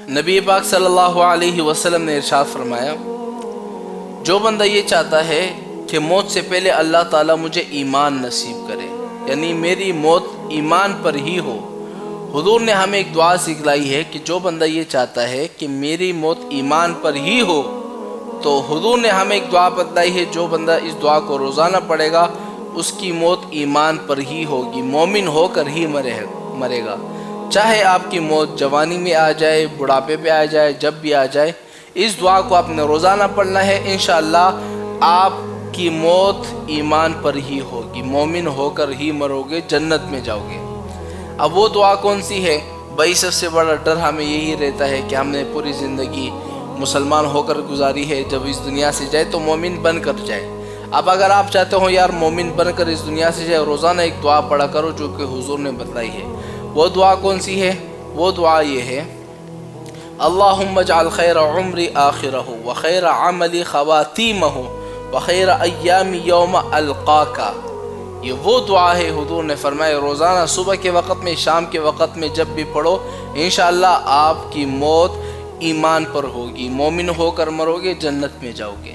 نبی پاک صلی اللہ علیہ وسلم نے ارشاد فرمایا، جو بندہ یہ چاہتا ہے کہ موت سے پہلے اللہ تعالیٰ مجھے ایمان نصیب کرے، یعنی میری موت ایمان پر ہی ہو۔ حضور نے ہمیں ایک دعا سکھلائی ہے کہ جو بندہ یہ چاہتا ہے کہ میری موت ایمان پر ہی ہو، تو حضور نے ہمیں ایک دعا بتلائی ہے، جو بندہ اس دعا کو روزانہ پڑھے گا اس کی موت ایمان پر ہی ہوگی، مومن ہو کر ہی مرے گا۔ چاہے آپ کی موت جوانی میں آ جائے، بڑھاپے پہ آ جائے، جب بھی آ جائے، اس دعا کو آپ نے روزانہ پڑھنا ہے، انشاءاللہ آپ کی موت ایمان پر ہی ہوگی، مومن ہو کر ہی مرو گے، جنت میں جاؤ گے۔ اب وہ دعا کون سی ہے؟ بھائی سب سے بڑا ڈر ہمیں یہی رہتا ہے کہ ہم نے پوری زندگی مسلمان ہو کر گزاری ہے، جب اس دنیا سے جائے تو مومن بن کر جائے۔ اب اگر آپ چاہتے ہو یار مومن بن کر اس دنیا سے جائے، روزانہ ایک دعا پڑھا کرو جو کہ حضور نے بتلائی ہے۔ وہ دعا کون سی ہے؟ وہ دعا یہ ہے، اللہم اجعل خیر عمری آخرہ وخیر عملی خواتیمہ وخیر ایامی یوم القاکا۔ یہ وہ دعا ہے، حضور نے فرمایا روزانہ صبح کے وقت میں، شام کے وقت میں جب بھی پڑھو، انشاءاللہ آپ کی موت ایمان پر ہوگی، مومن ہو کر مرو گے، جنت میں جاؤ گے۔